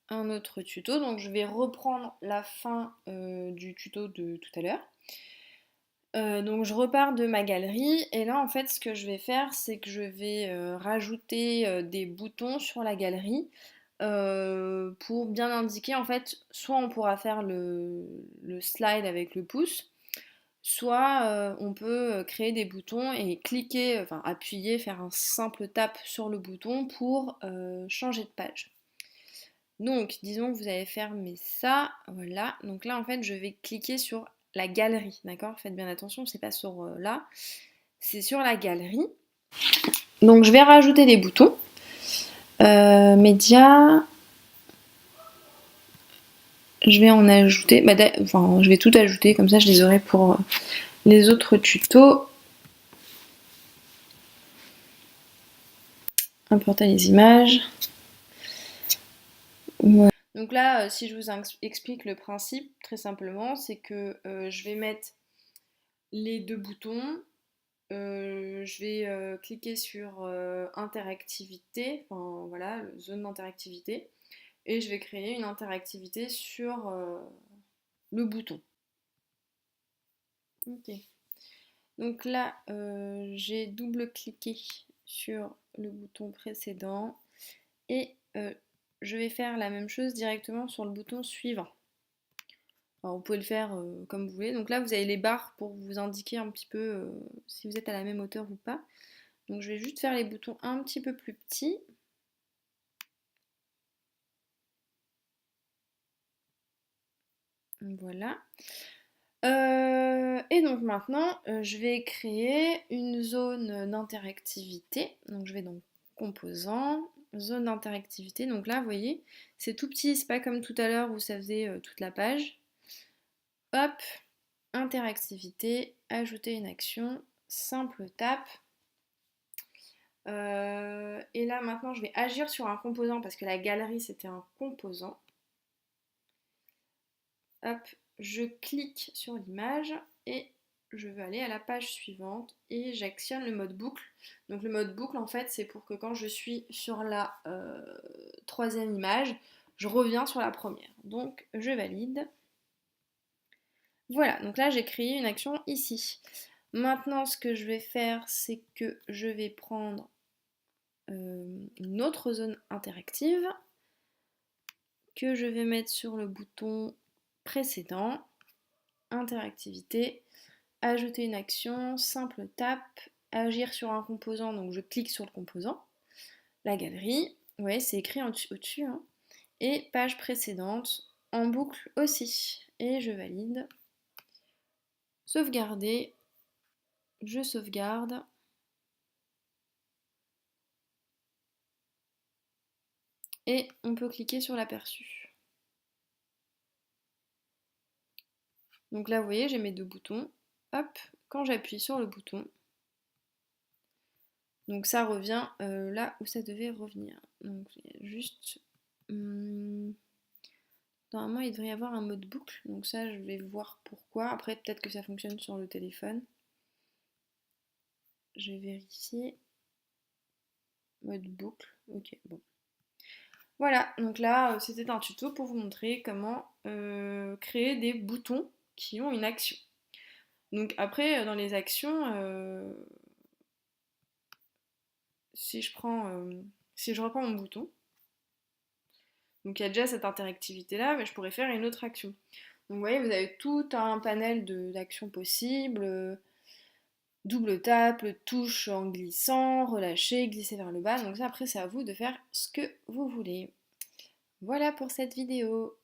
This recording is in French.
un autre tuto. Donc je vais reprendre la fin du tuto de tout à l'heure. Donc je repars de ma galerie et là en fait ce que je vais faire c'est que je vais rajouter des boutons sur la galerie pour bien indiquer en fait soit on pourra faire le slide avec le pouce, soit on peut créer des boutons et cliquer, enfin appuyer, faire un simple tap sur le bouton pour changer de page. Donc, disons que vous avez fermé ça, voilà. Donc là, en fait, je vais cliquer sur la galerie, d'accord? Faites bien attention, c'est pas sur là, c'est sur la galerie. Donc, je vais rajouter des boutons. Médias, je vais en ajouter, enfin, je vais tout ajouter, comme ça je les aurai pour les autres tutos. Importer les images. Voilà. Donc là, si je vous explique le principe, très simplement, c'est que je vais mettre les deux boutons. Je vais cliquer sur interactivité, enfin voilà, zone d'interactivité, et je vais créer une interactivité sur le bouton. Ok. Donc là, j'ai double-cliqué sur le bouton précédent et je vais faire la même chose directement sur le bouton suivant. Alors, vous pouvez le faire comme vous voulez. Donc là, vous avez les barres pour vous indiquer un petit peu si vous êtes à la même hauteur ou pas. Donc je vais juste faire les boutons un petit peu plus petits. Voilà. Et donc maintenant, je vais créer une zone d'interactivité. Donc je vais dans composants, zone d'interactivité. Donc là, vous voyez, c'est tout petit, c'est pas comme tout à l'heure où ça faisait toute la page. Hop, interactivité, ajouter une action, simple tap. Et là maintenant, je vais agir sur un composant parce que la galerie c'était un composant. Hop, je clique sur l'image et je veux aller à la page suivante et j'actionne le mode boucle. Donc le mode boucle en fait c'est pour que quand je suis sur la troisième image, je reviens sur la première. Donc je valide. Voilà, donc là j'ai créé une action ici. Maintenant ce que je vais faire c'est que je vais prendre une autre zone interactive que je vais mettre sur le bouton précédent, interactivité, ajouter une action, simple tap, agir sur un composant, donc je clique sur le composant, la galerie, vous voyez c'est écrit au-dessus, hein, et page précédente, en boucle aussi, et je valide, sauvegarder, je sauvegarde, et on peut cliquer sur l'aperçu. Donc là vous voyez j'ai mes deux boutons, hop, quand j'appuie sur le bouton, donc ça revient là où ça devait revenir. Donc juste... Normalement, il devrait y avoir un mode boucle, donc ça, je vais voir pourquoi. Après, peut-être que ça fonctionne sur le téléphone. Je vais vérifier. Mode boucle, ok, bon. Voilà, donc là, c'était un tuto pour vous montrer comment créer des boutons qui ont une action. Donc après, dans les actions, si je reprends mon bouton, donc il y a déjà cette interactivité-là, mais je pourrais faire une autre action. Donc vous voyez, vous avez tout un panel d'actions possibles. Double tap, touche en glissant, relâcher, glisser vers le bas. Donc ça après c'est à vous de faire ce que vous voulez. Voilà pour cette vidéo.